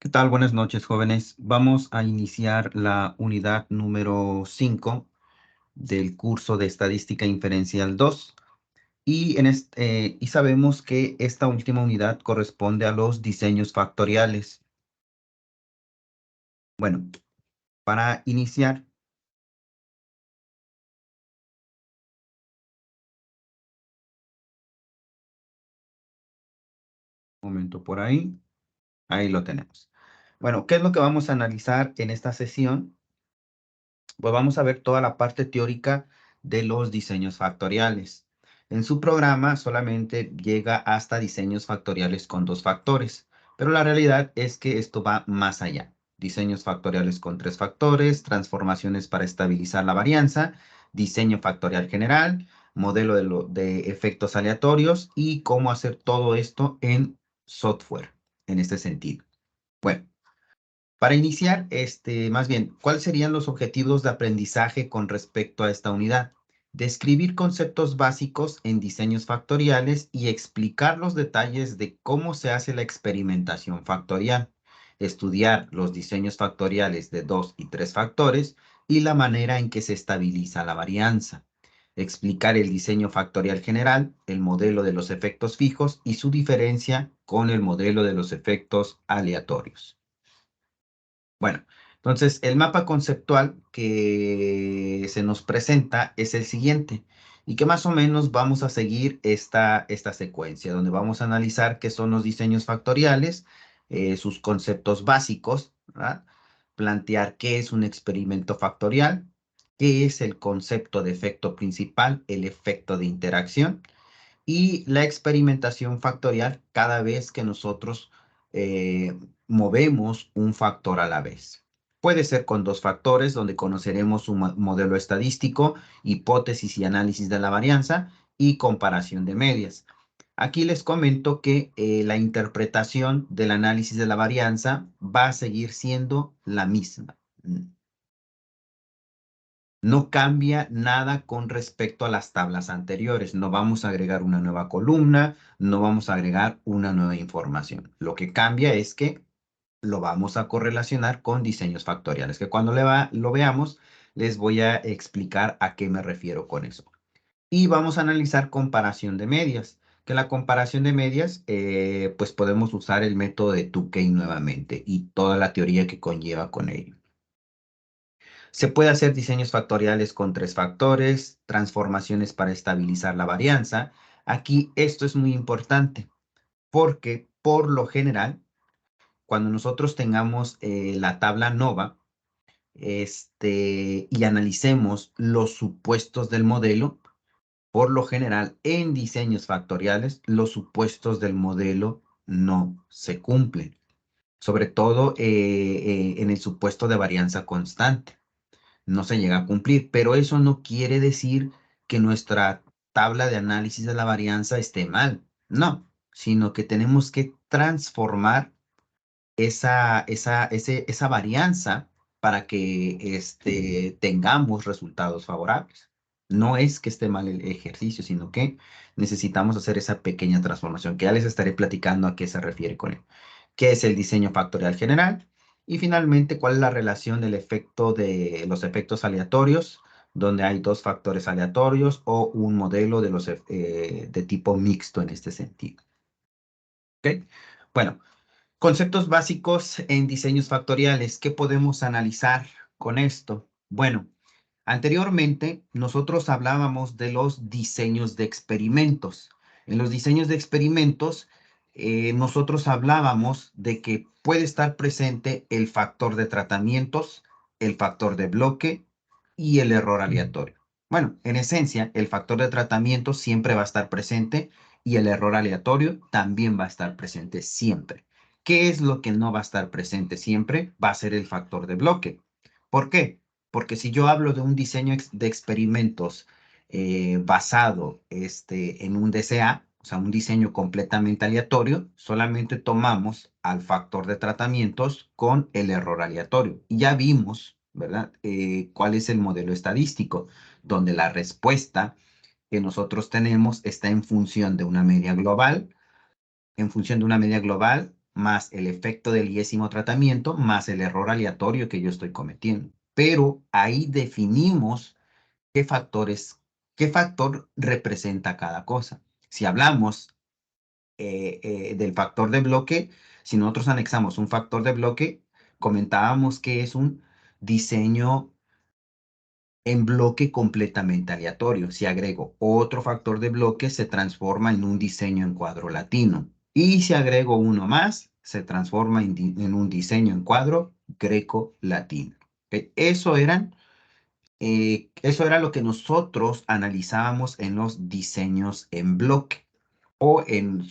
¿Qué tal? Buenas noches, jóvenes. Vamos a iniciar la unidad número 5 del curso de Estadística Inferencial 2. Y sabemos que esta última unidad corresponde a los diseños factoriales. Bueno, para iniciar, un momento por ahí lo tenemos. Bueno, ¿qué es lo que vamos a analizar en esta sesión? Pues vamos a ver toda la parte teórica de los diseños factoriales. En su programa solamente llega hasta diseños factoriales con 2 factores, pero la realidad es que esto va más allá. Diseños factoriales con 3 factores, transformaciones para estabilizar la varianza, diseño factorial general, modelo de efectos aleatorios y cómo hacer todo esto en software, en este sentido. Bueno. Para iniciar, más bien, ¿cuáles serían los objetivos de aprendizaje con respecto a esta unidad? Describir conceptos básicos en diseños factoriales y explicar los detalles de cómo se hace la experimentación factorial. Estudiar los diseños factoriales de 2 y 3 factores y la manera en que se estabiliza la varianza. Explicar el diseño factorial general, el modelo de los efectos fijos y su diferencia con el modelo de los efectos aleatorios. Bueno, entonces el mapa conceptual que se nos presenta es el siguiente y que más o menos vamos a seguir esta secuencia donde vamos a analizar qué son los diseños factoriales, sus conceptos básicos, ¿verdad? Plantear qué es un experimento factorial, qué es el concepto de efecto principal, el efecto de interacción y la experimentación factorial cada vez que nosotros movemos un factor a la vez. Puede ser con 2 factores, donde conoceremos un modelo estadístico, hipótesis y análisis de la varianza y comparación de medias. Aquí les comento que la interpretación del análisis de la varianza va a seguir siendo la misma. No cambia nada con respecto a las tablas anteriores. No vamos a agregar una nueva columna, no vamos a agregar una nueva información. Lo que cambia es que lo vamos a correlacionar con diseños factoriales, que cuando lo veamos, les voy a explicar a qué me refiero con eso. Y vamos a analizar comparación de medias, que la comparación de medias, pues podemos usar el método de Tukey nuevamente y toda la teoría que conlleva con ello. Se puede hacer diseños factoriales con 3 factores, transformaciones para estabilizar la varianza. Aquí esto es muy importante porque por lo general, cuando nosotros tengamos la tabla NOVA y analicemos los supuestos del modelo, por lo general en diseños factoriales, los supuestos del modelo no se cumplen, sobre todo en el supuesto de varianza constante. No se llega a cumplir, pero eso no quiere decir que nuestra tabla de análisis de la varianza esté mal, no, sino que tenemos que transformar esa varianza para que tengamos resultados favorables. No es que esté mal el ejercicio, sino que necesitamos hacer esa pequeña transformación, que ya les estaré platicando a qué se refiere con él. ¿Qué es el diseño factorial general? Y finalmente, ¿cuál es la relación del efecto de los efectos aleatorios, donde hay 2 factores aleatorios o un modelo de tipo mixto en este sentido? ¿Ok? Bueno, conceptos básicos en diseños factoriales. ¿Qué podemos analizar con esto? Bueno, anteriormente nosotros hablábamos de los diseños de experimentos. En los diseños de experimentos, nosotros hablábamos de que puede estar presente el factor de tratamientos, el factor de bloque y el error aleatorio. Bueno, en esencia, el factor de tratamiento siempre va a estar presente y el error aleatorio también va a estar presente siempre. ¿Qué es lo que no va a estar presente siempre? Va a ser el factor de bloque. ¿Por qué? Porque si yo hablo de un diseño de experimentos basado en un DCA, o sea, un diseño completamente aleatorio, solamente tomamos al factor de tratamientos con el error aleatorio. Y ya vimos, ¿verdad? ¿Cuál es el modelo estadístico? Donde la respuesta que nosotros tenemos está en función de una media global, más el efecto del 10º tratamiento, más el error aleatorio que yo estoy cometiendo. Pero ahí definimos qué factor representa cada cosa. Si hablamos del factor de bloque, si nosotros anexamos un factor de bloque, comentábamos que es un diseño en bloque completamente aleatorio. Si agrego otro factor de bloque, se transforma en un diseño en cuadro latino. Y si agrego uno más, se transforma en un diseño en cuadro greco-latino. ¿Ok? Eso era lo que nosotros analizábamos en los diseños en bloque. O en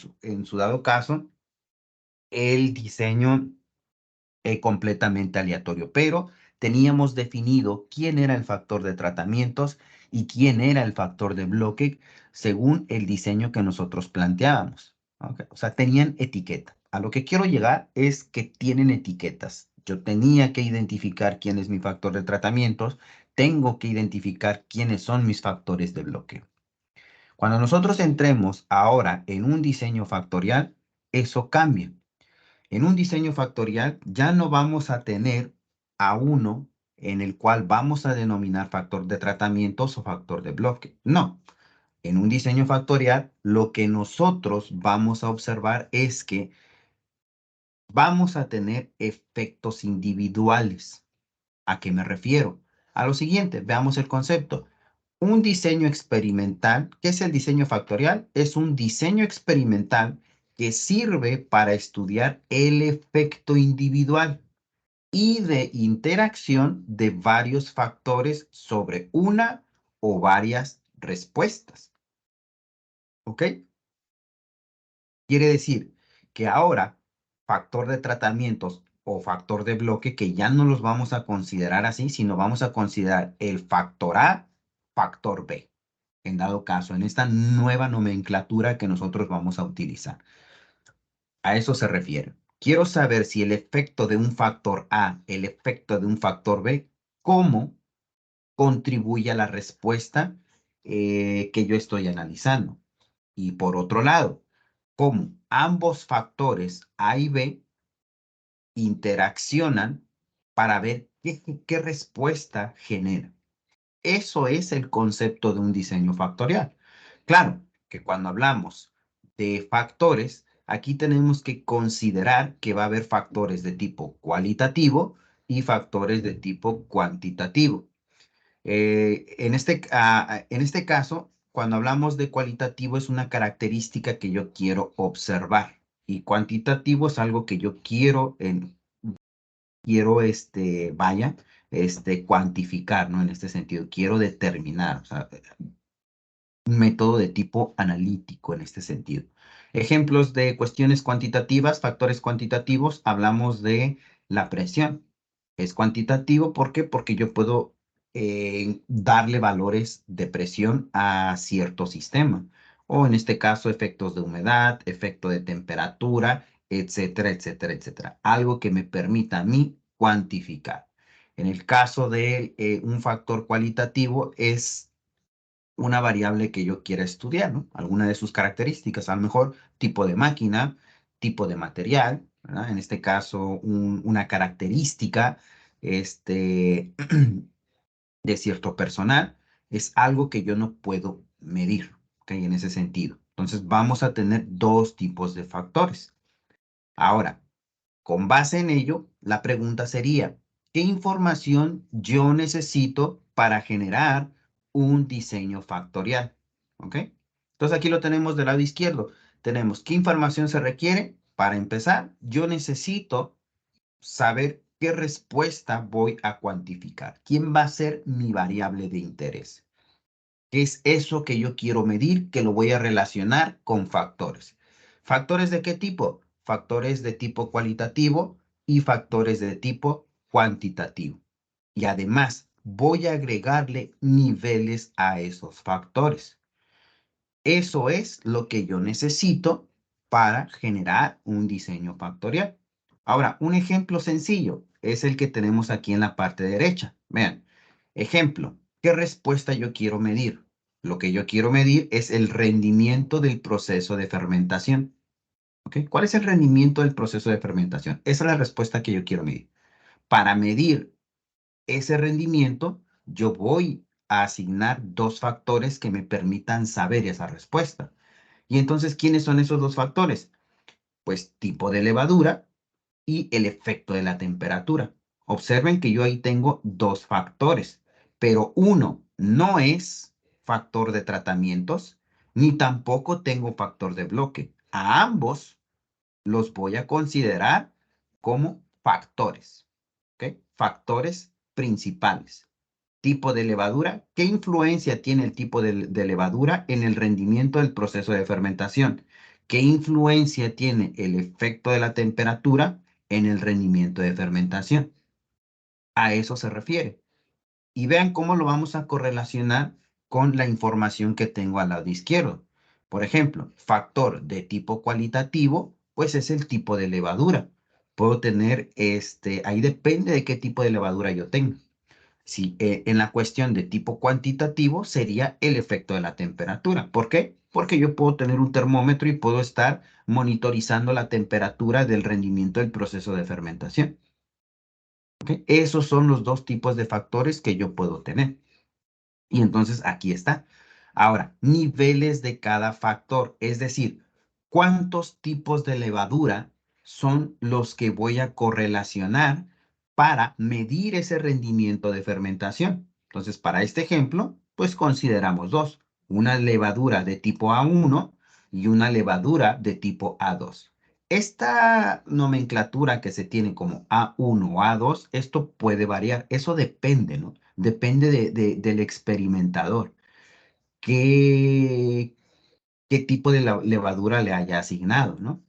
su dado caso, el diseño completamente aleatorio, pero teníamos definido quién era el factor de tratamientos y quién era el factor de bloque según el diseño que nosotros planteábamos. ¿Ok? O sea, tenían etiqueta. A lo que quiero llegar es que tienen etiquetas. Yo tenía que identificar quién es mi factor de tratamientos, tengo que identificar quiénes son mis factores de bloqueo. Cuando nosotros entremos ahora en un diseño factorial, eso cambia. En un diseño factorial ya no vamos a tener a uno en el cual vamos a denominar factor de tratamientos o factor de bloque. No. En un diseño factorial, lo que nosotros vamos a observar es que vamos a tener efectos individuales. ¿A qué me refiero? A lo siguiente, veamos el concepto. Un diseño experimental, ¿qué es el diseño factorial? Es un diseño experimental que sirve para estudiar el efecto individual y de interacción de varios factores sobre una o varias respuestas. ¿Ok? Quiere decir que ahora factor de tratamientos o factor de bloque, que ya no los vamos a considerar así, sino vamos a considerar el factor A, factor B, en dado caso, en esta nueva nomenclatura que nosotros vamos a utilizar. A eso se refiere. Quiero saber si el efecto de un factor A, el efecto de un factor B, cómo contribuye a la respuesta que yo estoy analizando. Y por otro lado, cómo ambos factores A y B interaccionan para ver qué respuesta genera. Eso es el concepto de un diseño factorial. Claro que cuando hablamos de factores, aquí tenemos que considerar que va a haber factores de tipo cualitativo y factores de tipo cuantitativo. En este caso, cuando hablamos de cualitativo es una característica que yo quiero observar y cuantitativo es algo que yo quiero cuantificar, ¿no? En este sentido, quiero determinar, o sea, un método de tipo analítico en este sentido. Ejemplos de cuestiones cuantitativas, factores cuantitativos, hablamos de la presión. Es cuantitativo, ¿por qué? Porque yo puedo darle valores de presión a cierto sistema. O en este caso, efectos de humedad, efecto de temperatura, etcétera, etcétera, etcétera. Algo que me permita a mí cuantificar. En el caso de un factor cualitativo es una variable que yo quiera estudiar, ¿no? Alguna de sus características, a lo mejor tipo de máquina, tipo de material, ¿verdad? En este caso, una característica de cierto personal, es algo que yo no puedo medir, ¿ok? En ese sentido. Entonces, vamos a tener dos tipos de factores. Ahora, con base en ello, la pregunta sería, ¿qué información yo necesito para generar un diseño factorial? ¿Ok? Entonces aquí lo tenemos del lado izquierdo. Tenemos qué información se requiere. Para empezar, yo necesito saber qué respuesta voy a cuantificar. ¿Quién va a ser mi variable de interés? ¿Qué es eso que yo quiero medir que lo voy a relacionar con factores? ¿Factores de qué tipo? Factores de tipo cualitativo y factores de tipo cuantitativo. Y además voy a agregarle niveles a esos factores. Eso es lo que yo necesito para generar un diseño factorial. Ahora, un ejemplo sencillo es el que tenemos aquí en la parte derecha. Vean, ejemplo, ¿qué respuesta yo quiero medir? Lo que yo quiero medir es el rendimiento del proceso de fermentación. ¿Ok? ¿Cuál es el rendimiento del proceso de fermentación? Esa es la respuesta que yo quiero medir. Para medir ese rendimiento, yo voy a asignar dos factores que me permitan saber esa respuesta. Y entonces, ¿quiénes son esos dos factores? Pues tipo de levadura y el efecto de la temperatura. Observen que yo ahí tengo dos factores, pero uno no es factor de tratamientos, ni tampoco tengo factor de bloque. A ambos los voy a considerar como factores, ¿ok? Factores principales. Tipo de levadura. ¿Qué influencia tiene el tipo de levadura en el rendimiento del proceso de fermentación? ¿Qué influencia tiene el efecto de la temperatura en el rendimiento de fermentación? A eso se refiere. Y vean cómo lo vamos a correlacionar con la información que tengo al lado izquierdo. Por ejemplo, factor de tipo cualitativo, pues es el tipo de levadura. Puedo tener, ahí depende de qué tipo de levadura yo tenga. Si en la cuestión de tipo cuantitativo sería el efecto de la temperatura. ¿Por qué? Porque yo puedo tener un termómetro y puedo estar monitorizando la temperatura del rendimiento del proceso de fermentación. ¿Ok? Esos son los dos tipos de factores que yo puedo tener. Y entonces aquí está. Ahora, niveles de cada factor, es decir, cuántos tipos de levadura son los que voy a correlacionar para medir ese rendimiento de fermentación. Entonces, para este ejemplo, pues consideramos dos, una levadura de tipo A1 y una levadura de tipo A2. Esta nomenclatura que se tiene como A1 o A2, esto puede variar, eso depende, ¿no? Depende del experimentador. ¿Qué, qué tipo de levadura le haya asignado, ¿no?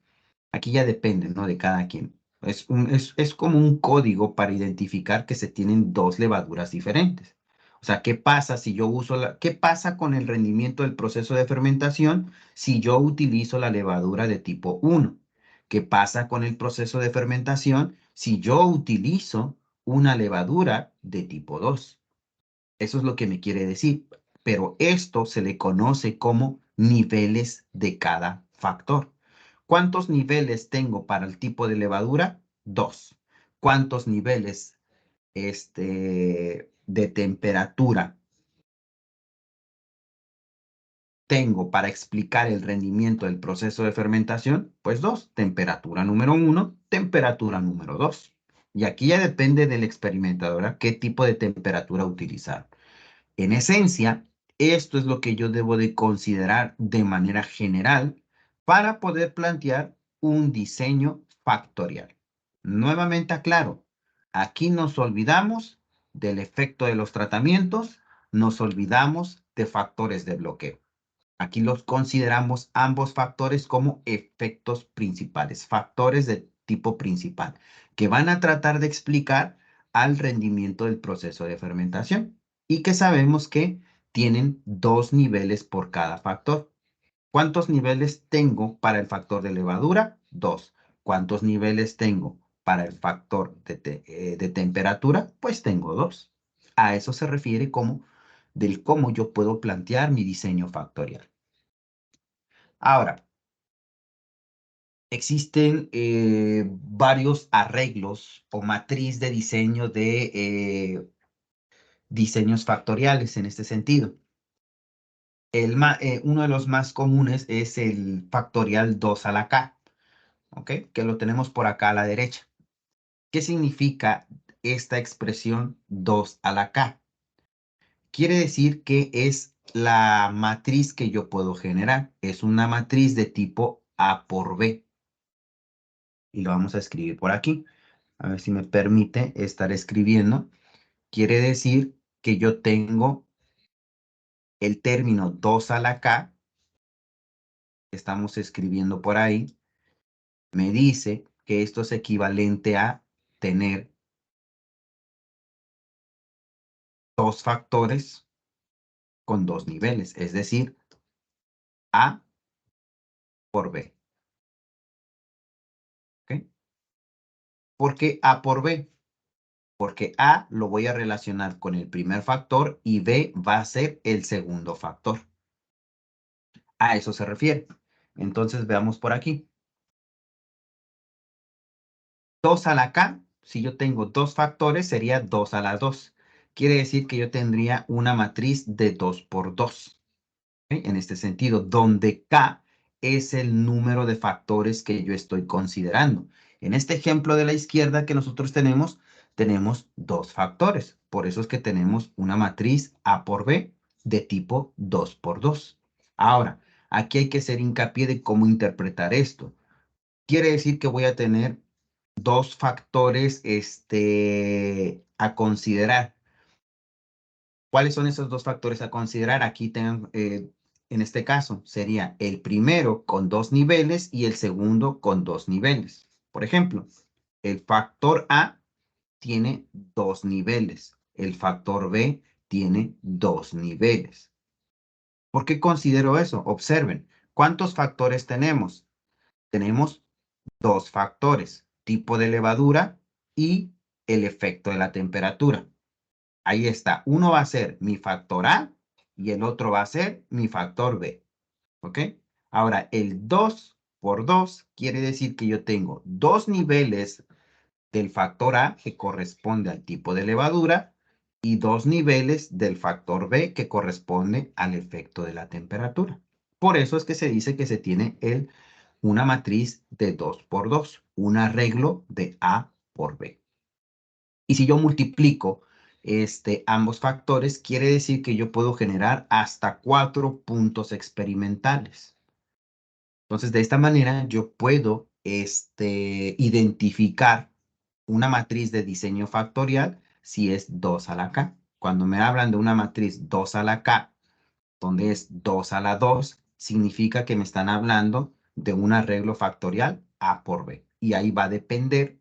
Aquí ya depende, ¿no? De cada quien. Es como un código para identificar que se tienen dos levaduras diferentes. O sea, ¿qué pasa si yo uso qué pasa con el rendimiento del proceso de fermentación si yo utilizo la levadura de tipo 1? ¿Qué pasa con el proceso de fermentación si yo utilizo una levadura de tipo 2? Eso es lo que me quiere decir. Pero esto se le conoce como niveles de cada factor. ¿Cuántos niveles tengo para el tipo de levadura? Dos. ¿Cuántos niveles de temperatura tengo para explicar el rendimiento del proceso de fermentación? Pues dos. Temperatura número uno, temperatura número dos. Y aquí ya depende del experimentador qué tipo de temperatura utilizar. En esencia, esto es lo que yo debo de considerar de manera general para poder plantear un diseño factorial. Nuevamente aclaro, aquí nos olvidamos del efecto de los tratamientos, nos olvidamos de factores de bloqueo. Aquí los consideramos ambos factores como efectos principales, factores de tipo principal, que van a tratar de explicar al rendimiento del proceso de fermentación y que sabemos que tienen dos niveles por cada factor. ¿Cuántos niveles tengo para el factor de levadura? Dos. ¿Cuántos niveles tengo para el factor de temperatura? Pues tengo dos. A eso se refiere como del cómo yo puedo plantear mi diseño factorial. Ahora, existen varios arreglos o matriz de diseño de diseños factoriales en este sentido. Uno de los más comunes es el factorial 2 a la k, ¿ok? Que lo tenemos por acá a la derecha. ¿Qué significa esta expresión 2 a la k? Quiere decir que es la matriz que yo puedo generar. Es una matriz de tipo A por B. Y lo vamos a escribir por aquí. A ver si me permite estar escribiendo. Quiere decir que yo tengo el término 2 a la k, que estamos escribiendo por ahí, me dice que esto es equivalente a tener dos factores con dos niveles, es decir, A por B. ¿Ok? ¿Por qué A por B? Porque A lo voy a relacionar con el primer factor y B va a ser el segundo factor. A eso se refiere. Entonces veamos por aquí. 2 a la k, si yo tengo dos factores, sería 2 a la 2. Quiere decir que yo tendría una matriz de 2 por 2. ¿Ok? En este sentido, donde k es el número de factores que yo estoy considerando. En este ejemplo de la izquierda que nosotros tenemos dos factores. Por eso es que tenemos una matriz A por B de tipo 2 por 2. Ahora, aquí hay que hacer hincapié de cómo interpretar esto. Quiere decir que voy a tener dos factores a considerar. ¿Cuáles son esos dos factores a considerar? Aquí tengan, en este caso, sería el primero con 2 niveles y el segundo con 2 niveles. Por ejemplo, el factor A tiene 2 niveles. El factor B tiene 2 niveles. ¿Por qué considero eso? Observen, ¿cuántos factores tenemos? Tenemos dos factores, tipo de levadura y el efecto de la temperatura. Ahí está. Uno va a ser mi factor A y el otro va a ser mi factor B. ¿Ok? Ahora, el 2 por 2 quiere decir que yo tengo dos niveles del factor A que corresponde al tipo de levadura y dos niveles del factor B que corresponde al efecto de la temperatura. Por eso es que se dice que se tiene una matriz de 2 por 2, un arreglo de A por B. Y si yo multiplico ambos factores, quiere decir que yo puedo generar hasta 4 puntos experimentales. Entonces, de esta manera, yo puedo identificar una matriz de diseño factorial si es 2 a la k. Cuando me hablan de una matriz 2 a la k, donde es 2 a la 2, significa que me están hablando de un arreglo factorial A por B. Y ahí va a depender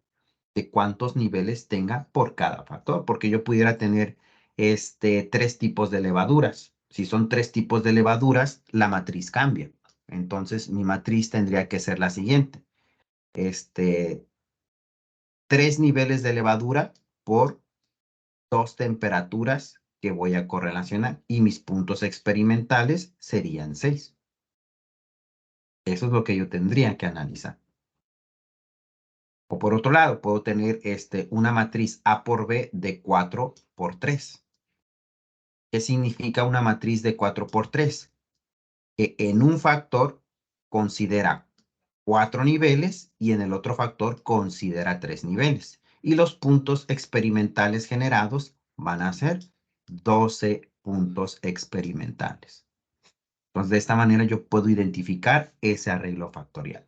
de cuántos niveles tenga por cada factor, porque yo pudiera tener tres tipos de levaduras. Si son tres tipos de levaduras, la matriz cambia. Entonces, mi matriz tendría que ser la siguiente. Tres niveles de levadura por dos temperaturas que voy a correlacionar y mis puntos experimentales serían 6. Eso es lo que yo tendría que analizar. O por otro lado, puedo tener una matriz A por B de 4 por 3. ¿Qué significa una matriz de 4 por 3? Que en un factor considera 4 niveles y en el otro factor considera 3 niveles. Y los puntos experimentales generados van a ser 12 puntos experimentales. Entonces, de esta manera yo puedo identificar ese arreglo factorial.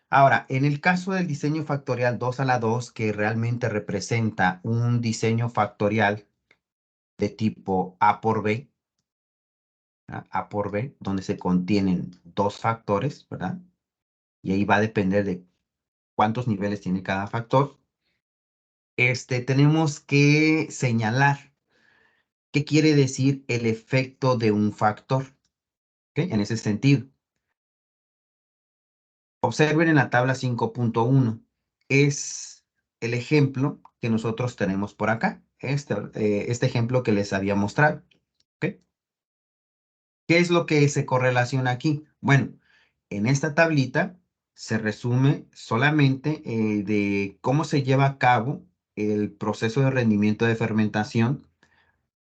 Ahora, en el caso del diseño factorial 2 a la 2, que realmente representa un diseño factorial de tipo A por B, ¿verdad? A por B, donde se contienen dos factores, ¿verdad? Y ahí va a depender de cuántos niveles tiene cada factor. Tenemos que señalar qué quiere decir el efecto de un factor, ¿ok? En ese sentido. Observen en la tabla 5.1. Es el ejemplo que nosotros tenemos por acá. Este ejemplo que les había mostrado. ¿Ok? ¿Qué es lo que se correlaciona aquí? Bueno, en esta tablita se resume solamente de cómo se lleva a cabo el proceso de rendimiento de fermentación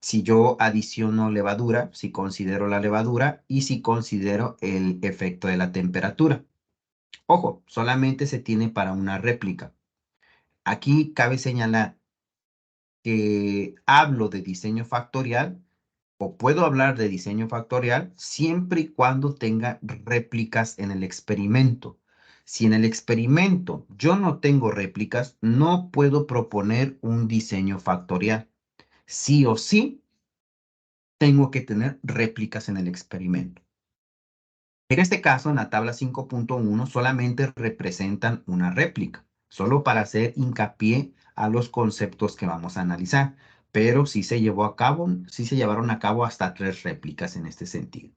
si yo adiciono levadura, si considero la levadura y si considero el efecto de la temperatura. Ojo, solamente se tiene para una réplica. Aquí cabe señalar que hablo de diseño factorial o puedo hablar de diseño factorial siempre y cuando tenga réplicas en el experimento. Si en el experimento yo no tengo réplicas, no puedo proponer un diseño factorial. Sí o sí, tengo que tener réplicas en el experimento. En este caso, en la tabla 5.1 solamente representan una réplica, solo para hacer hincapié a los conceptos que vamos a analizar, pero sí se llevaron a cabo hasta 3 réplicas en este sentido.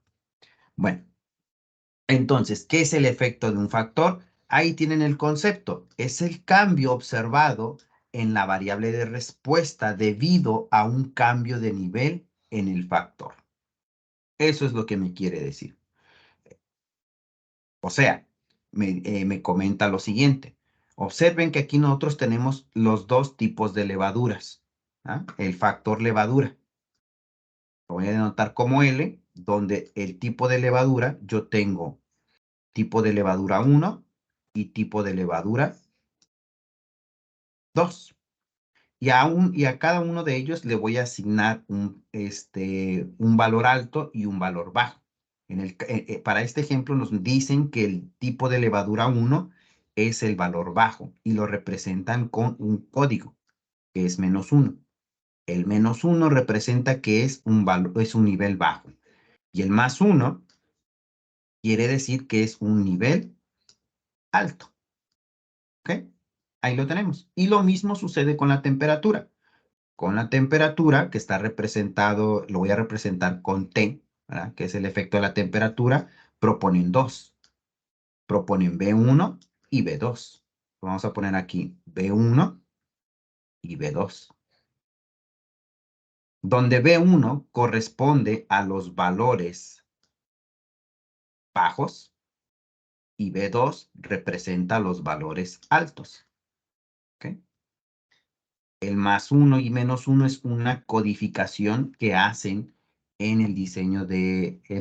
Bueno, entonces, ¿qué es el efecto de un factor? Ahí tienen el concepto. Es el cambio observado en la variable de respuesta debido a un cambio de nivel en el factor. Eso es lo que me quiere decir. O sea, me comenta lo siguiente. Observen que aquí nosotros tenemos los dos tipos de levaduras. ¿Ah? El factor levadura. Lo voy a denotar como L, donde el tipo de levadura, yo tengo tipo de levadura 1 y tipo de levadura 2. Y a cada uno de ellos le voy a asignar un valor alto y un valor bajo. Para este ejemplo nos dicen que el tipo de levadura 1 es el valor bajo y lo representan con un código, que es -1. El -1 representa que es un nivel bajo. Y el +1 quiere decir que es un nivel alto. ¿Ok? Ahí lo tenemos. Y lo mismo sucede con la temperatura. Con la temperatura, que está representado, lo voy a representar con T, ¿verdad? Que es el efecto de la temperatura, proponen dos. Proponen B1 y B2. Vamos a poner aquí B1 y B2. Donde B1 corresponde a los valores bajos y B2 representa los valores altos. ¿Ok? El +1 y -1 es una codificación que hacen en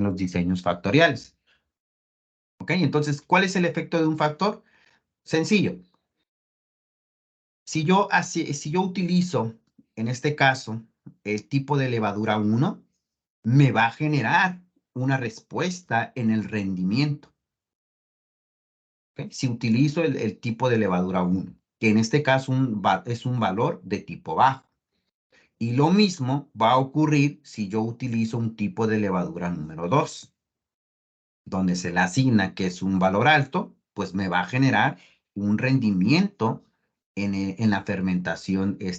los diseños factoriales. ¿Ok? Entonces, ¿cuál es el efecto de un factor? Sencillo. Si yo utilizo, en este caso, el tipo de levadura 1, me va a generar una respuesta en el rendimiento. ¿Ok? Si utilizo el tipo de levadura 1, que en este caso es un valor de tipo bajo. Y lo mismo va a ocurrir si yo utilizo un tipo de levadura número 2, donde se le asigna que es un valor alto, pues me va a generar un rendimiento en la fermentación, en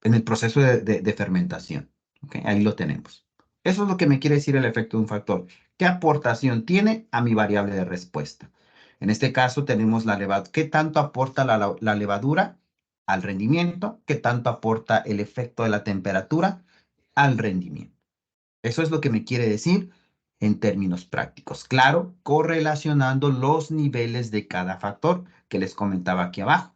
el proceso de fermentación. ¿Ok? Ahí lo tenemos. Eso es lo que me quiere decir el efecto de un factor. ¿Qué aportación tiene a mi variable de respuesta? En este caso tenemos la levadura. ¿Qué tanto aporta la levadura al rendimiento? ¿Qué tanto aporta el efecto de la temperatura al rendimiento? Eso es lo que me quiere decir en términos prácticos. Claro, correlacionando los niveles de cada factor que les comentaba aquí abajo.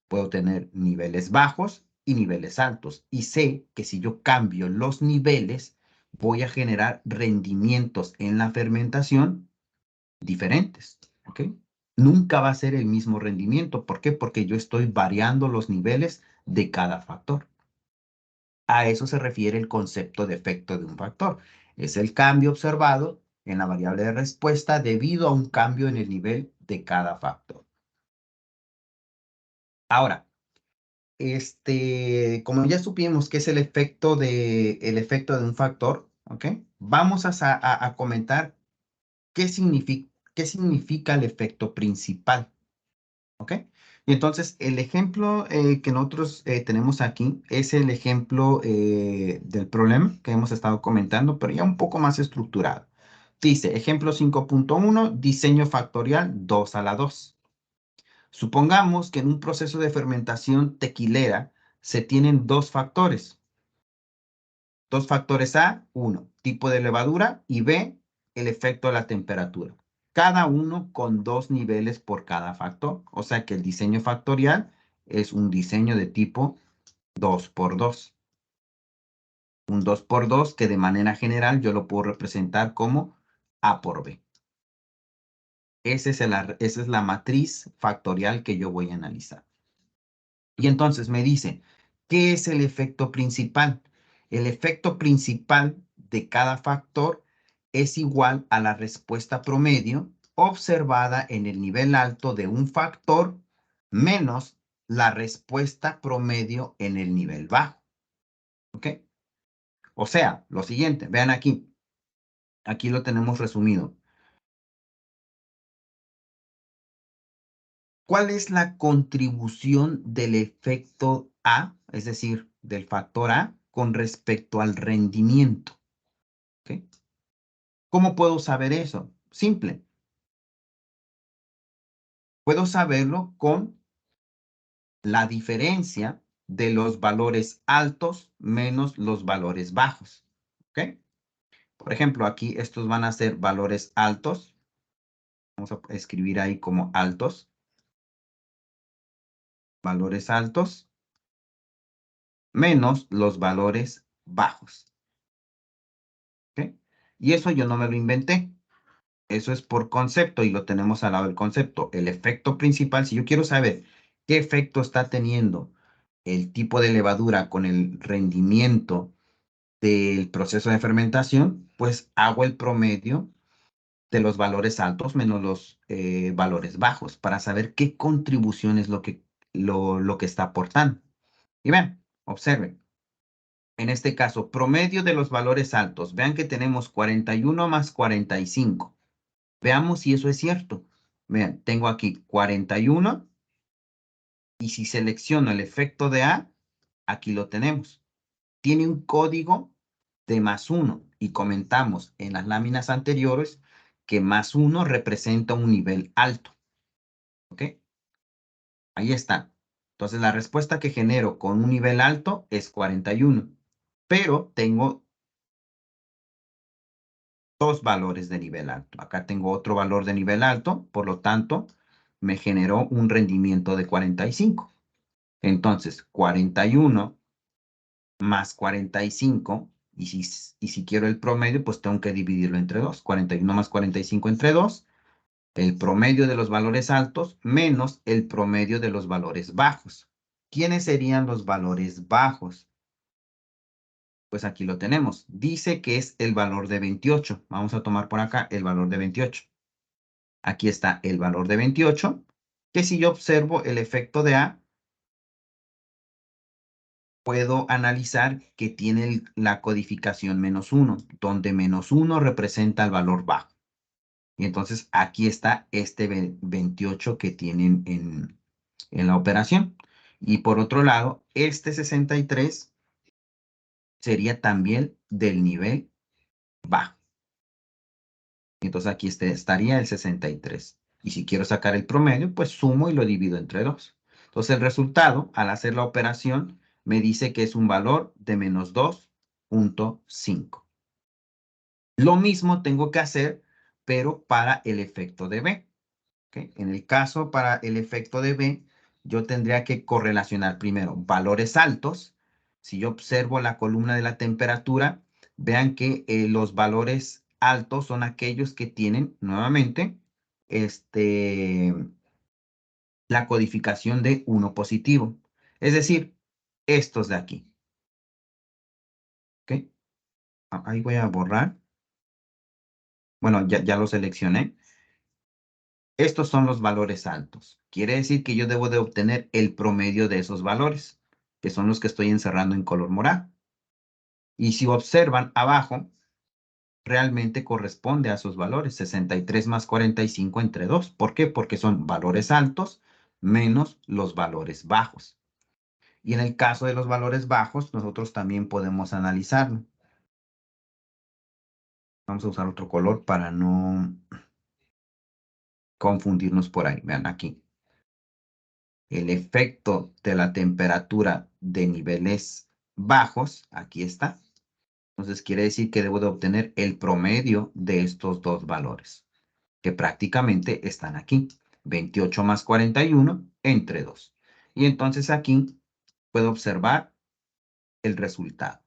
Puedo tener niveles bajos y niveles altos. Y sé que si yo cambio los niveles, voy a generar rendimientos en la fermentación diferentes. ¿Ok? Nunca va a ser el mismo rendimiento. ¿Por qué? Porque yo estoy variando los niveles de cada factor. A eso se refiere el concepto de efecto de un factor. Es el cambio observado en la variable de respuesta debido a un cambio en el nivel de cada factor. Ahora, como ya supimos que es el efecto de un factor, ¿ok? Vamos a comentar qué significa el efecto principal, ¿ok? Y entonces, el ejemplo que nosotros tenemos aquí es el ejemplo del problema que hemos estado comentando, pero ya un poco más estructurado. Dice, ejemplo 5.1, diseño factorial 2 a la 2. Supongamos que en un proceso de fermentación tequilera se tienen dos factores. Dos factores A, uno, tipo de levadura, y B, el efecto de la temperatura. Cada uno con dos niveles por cada factor. O sea que el diseño factorial es un diseño de tipo 2×2. Un 2×2 que de manera general yo lo puedo representar como A por B. Esa es la matriz factorial que yo voy a analizar. Y entonces me dice, ¿qué es el efecto principal? El efecto principal de cada factor es igual a la respuesta promedio observada en el nivel alto de un factor menos la respuesta promedio en el nivel bajo. ¿Ok? O sea, lo siguiente, vean aquí. Aquí lo tenemos resumido. ¿Cuál es la contribución del efecto A, es decir, del factor A, con respecto al rendimiento? ¿Ok? ¿Cómo puedo saber eso? Simple. Puedo saberlo con la diferencia de los valores altos menos los valores bajos. ¿Ok? Por ejemplo, aquí estos van a ser valores altos. Vamos a escribir ahí como altos. valores altos menos los valores bajos. ¿Ok? Y eso yo no me lo inventé. Eso es por concepto y lo tenemos al lado del concepto. El efecto principal, si yo quiero saber qué efecto está teniendo el tipo de levadura con el rendimiento del proceso de fermentación, pues hago el promedio de los valores altos menos los valores bajos para saber qué contribución es lo que está aportando. Y vean, observen. En este caso, promedio de los valores altos. Vean que tenemos 41 más 45. Veamos si eso es cierto. Vean, tengo aquí 41 y si selecciono el efecto de A, aquí lo tenemos. Tiene un código de +1 y comentamos en las láminas anteriores que +1 representa un nivel alto. ¿Ok? Ahí está. Entonces la respuesta que genero con un nivel alto es 41, pero tengo dos valores de nivel alto. Acá tengo otro valor de nivel alto, por lo tanto, me generó un rendimiento de 45. Entonces, 41 más 45, y si quiero el promedio, pues tengo que dividirlo entre 2. 41 más 45 entre 2, el promedio de los valores altos menos el promedio de los valores bajos. ¿Quiénes serían los valores bajos? Pues aquí lo tenemos. Dice que es el valor de 28. Vamos a tomar por acá el valor de 28. Aquí está el valor de 28, que si yo observo el efecto de A, puedo analizar que tiene la codificación -1, donde -1 representa el valor bajo. Y entonces aquí está este 28 que tienen en la operación. Y por otro lado, este 63 sería también del nivel bajo. Entonces aquí estaría el 63. Y si quiero sacar el promedio, pues sumo y lo divido entre 2. Entonces el resultado, al hacer la operación, me dice que es un valor de -2.5. Lo mismo tengo que hacer, pero para el efecto de B. ¿Okay? En el caso para el efecto de B, yo tendría que correlacionar primero valores altos. Si yo observo la columna de la temperatura, vean que los valores altos son aquellos que tienen, nuevamente, la codificación de 1 positivo. Es decir, estos de aquí. ¿Ok? Ahí voy a borrar. Bueno, ya lo seleccioné. Estos son los valores altos. Quiere decir que yo debo de obtener el promedio de esos valores, que son los que estoy encerrando en color morado. Y si observan abajo, realmente corresponde a esos valores, 63 más 45 entre 2. ¿Por qué? Porque son valores altos menos los valores bajos. Y en el caso de los valores bajos, nosotros también podemos analizarlo. Vamos a usar otro color para no confundirnos por ahí. Vean aquí. El efecto de la temperatura de niveles bajos, aquí está. Entonces quiere decir que debo de obtener el promedio de estos dos valores, que prácticamente están aquí. 28 más 41 entre 2. Y entonces aquí puedo observar el resultado.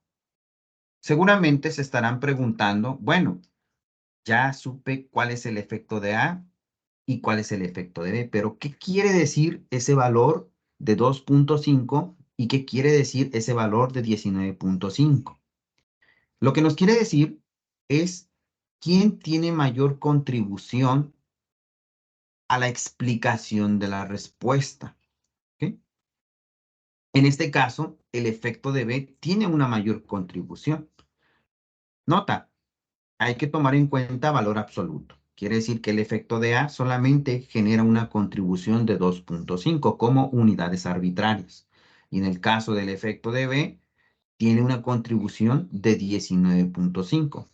Seguramente se estarán preguntando, bueno, ya supe cuál es el efecto de A y cuál es el efecto de B, pero ¿qué quiere decir ese valor de 2.5 y qué quiere decir ese valor de 19.5? Lo que nos quiere decir es quién tiene mayor contribución a la explicación de la respuesta. ¿Ok? En este caso, el efecto de B tiene una mayor contribución. Nota, hay que tomar en cuenta valor absoluto. Quiere decir que el efecto de A solamente genera una contribución de 2.5 como unidades arbitrarias. Y en el caso del efecto de B, tiene una contribución de 19.5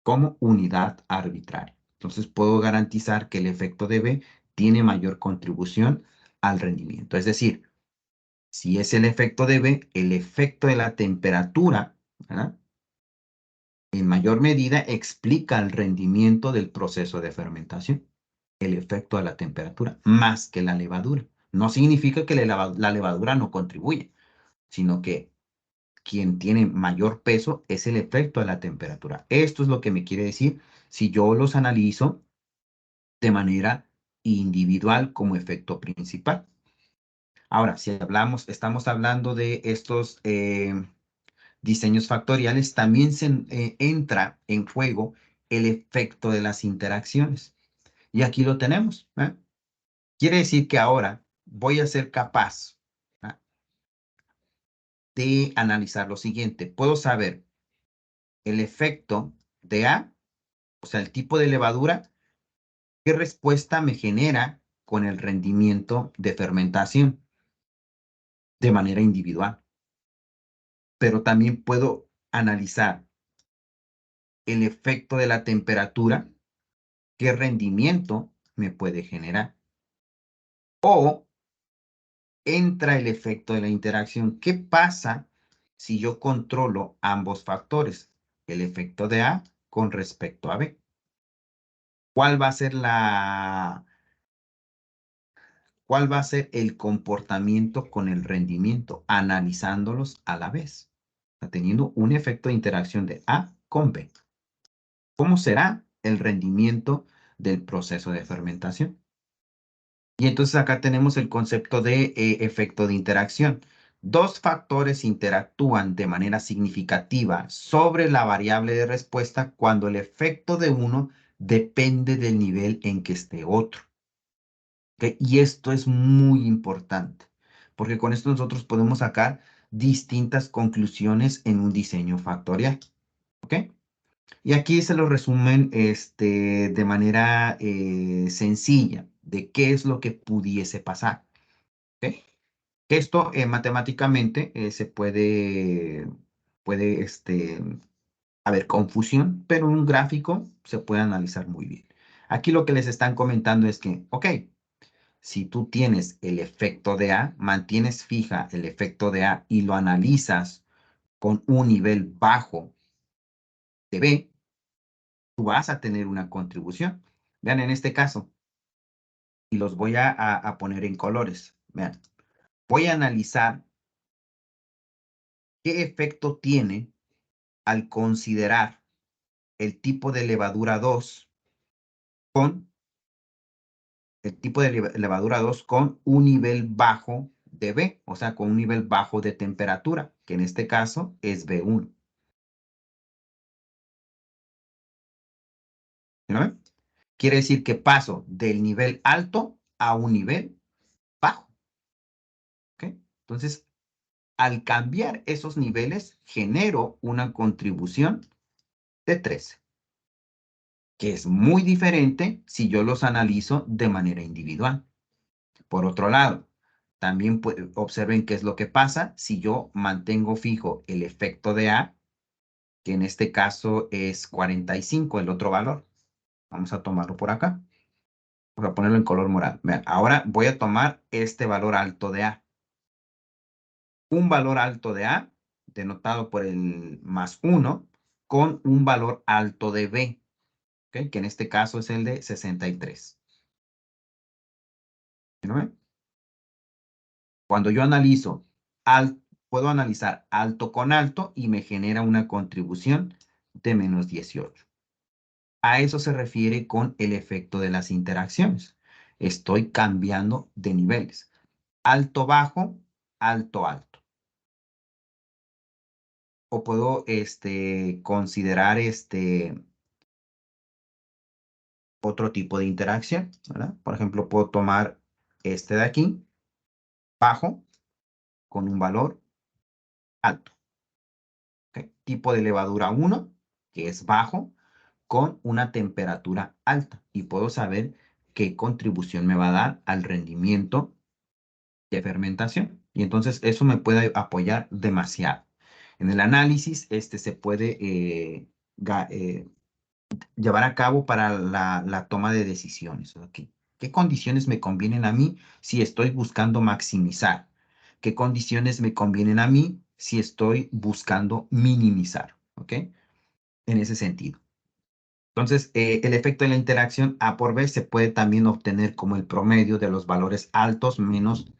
como unidad arbitraria. Entonces puedo garantizar que el efecto de B tiene mayor contribución al rendimiento. Es decir, si es el efecto de B, el efecto de la temperatura, ¿verdad?, en mayor medida explica el rendimiento del proceso de fermentación, el efecto de la temperatura, más que la levadura. No significa que la levadura no contribuye, sino que quien tiene mayor peso es el efecto de la temperatura. Esto es lo que me quiere decir si yo los analizo de manera individual como efecto principal. Ahora, si estamos hablando de estos diseños factoriales, también entra en juego el efecto de las interacciones. Y aquí lo tenemos. Quiere decir que ahora voy a ser capaz de analizar lo siguiente. Puedo saber el efecto de A, o sea, el tipo de levadura, qué respuesta me genera con el rendimiento de fermentación de manera individual. Pero también puedo analizar el efecto de la temperatura, qué rendimiento me puede generar. O entra el efecto de la interacción. ¿Qué pasa si yo controlo ambos factores? El efecto de A con respecto a B. ¿Cuál va a ser cuál va a ser el comportamiento con el rendimiento? Analizándolos a la vez. Teniendo un efecto de interacción de A con B. ¿Cómo será el rendimiento del proceso de fermentación? Y entonces acá tenemos el concepto de efecto de interacción. Dos factores interactúan de manera significativa sobre la variable de respuesta cuando el efecto de uno depende del nivel en que esté otro. ¿Ok? Y esto es muy importante, porque con esto nosotros podemos sacar distintas conclusiones en un diseño factorial. ¿Ok? Y aquí se lo resumen de manera sencilla de qué es lo que pudiese pasar. ¿Ok? Esto matemáticamente se puede haber confusión, pero en un gráfico se puede analizar muy bien. Aquí lo que les están comentando es que, ok, si tú tienes el efecto de A, mantienes fija el efecto de A y lo analizas con un nivel bajo de B, tú vas a tener una contribución. Vean en este caso, y los voy a poner en colores. Vean, voy a analizar qué efecto tiene al considerar el tipo de levadura 2 con el tipo de levadura 2 con un nivel bajo de B, o sea, con un nivel bajo de temperatura, que en este caso es B1. ¿No ven? Quiere decir que paso del nivel alto a un nivel bajo. ¿Ok? Entonces, al cambiar esos niveles, genero una contribución de 13, que es muy diferente si yo los analizo de manera individual. Por otro lado, también observen qué es lo que pasa si yo mantengo fijo el efecto de A, que en este caso es 45, el otro valor. Vamos a tomarlo por acá. Voy a ponerlo en color morado. Vean, ahora voy a tomar este valor alto de A. Un valor alto de A, denotado por el más 1, con un valor alto de B, ¿okay? Que en este caso es el de 63. ¿No ven? Cuando yo analizo, puedo analizar alto con alto y me genera una contribución de menos 18. A eso se refiere con el efecto de las interacciones. Estoy cambiando de niveles. Alto, bajo, alto, alto. O puedo considerar otro tipo de interacción, ¿verdad? Por ejemplo, puedo tomar este de aquí, bajo, con un valor alto. ¿Okay? Tipo de levadura 1, que es bajo, con una temperatura alta. Y puedo saber qué contribución me va a dar al rendimiento de fermentación. Y entonces eso me puede apoyar demasiado. En el análisis, se puede llevar a cabo para la toma de decisiones. ¿Okay? ¿Qué condiciones me convienen a mí si estoy buscando maximizar? ¿Qué condiciones me convienen a mí si estoy buscando minimizar? ¿Ok? En ese sentido. Entonces, el efecto de la interacción A por B se puede también obtener como el promedio de los valores altos menos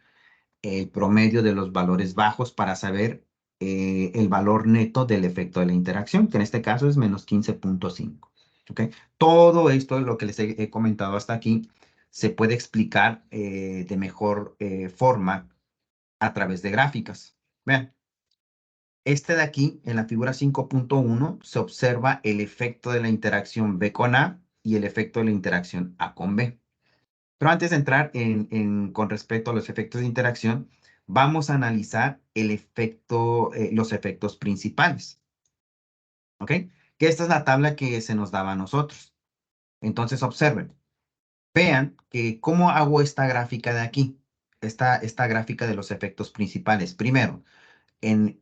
el promedio de los valores bajos para saber el valor neto del efecto de la interacción, que en este caso es menos 15.5. ¿Ok? Todo esto, lo que les he comentado hasta aquí, se puede explicar de mejor forma a través de gráficas. Vean, este de aquí, en la figura 5.1, se observa el efecto de la interacción B con A y el efecto de la interacción A con B. Pero antes de entrar con respecto a los efectos de interacción, vamos a analizar los efectos principales. ¿Ok? Que esta es la tabla que se nos daba a nosotros. Entonces, observen. Vean que cómo hago esta gráfica de aquí. Esta gráfica de los efectos principales. Primero, en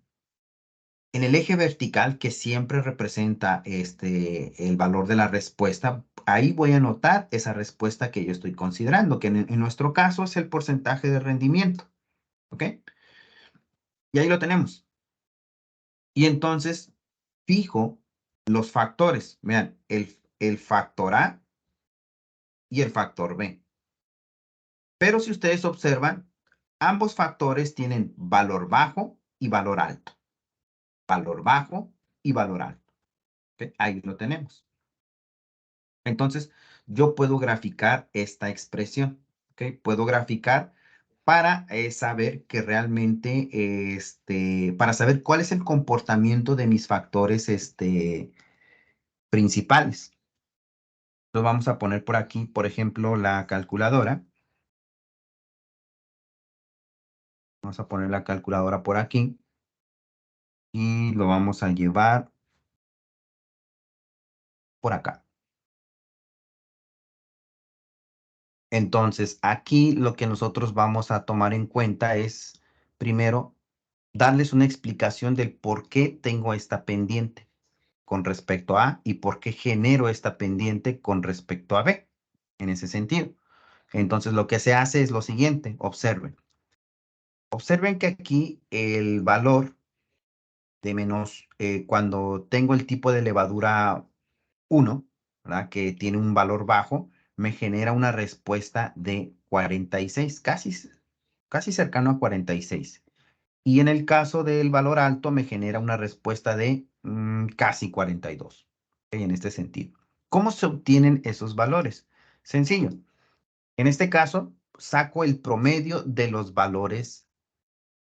el eje vertical que siempre representa el valor de la respuesta, ahí voy a anotar esa respuesta que yo estoy considerando, que en nuestro caso es el porcentaje de rendimiento. ¿Ok? Y ahí lo tenemos. Y entonces fijo los factores. Vean, el factor A y el factor B. Pero si ustedes observan, ambos factores tienen valor bajo y valor alto. Valor bajo y valor alto. ¿Ok? Ahí lo tenemos. Entonces, yo puedo graficar esta expresión. ¿Ok? Puedo graficar para saber que realmente, para saber cuál es el comportamiento de mis factores principales. Entonces vamos a poner por aquí, por ejemplo, la calculadora. Vamos a poner la calculadora por aquí y lo vamos a llevar por acá. Entonces, aquí lo que nosotros vamos a tomar en cuenta es, primero, darles una explicación del por qué tengo esta pendiente con respecto a y por qué genero esta pendiente con respecto a B, en ese sentido. Entonces, lo que se hace es lo siguiente, observen. Observen que aquí el valor de menos, cuando tengo el tipo de levadura 1, ¿verdad? Que tiene un valor bajo, me genera una respuesta de 46, casi cercano a 46. Y en el caso del valor alto, me genera una respuesta de casi 42. ¿Ok? En este sentido. ¿Cómo se obtienen esos valores? Sencillo. En este caso, saco el promedio de los valores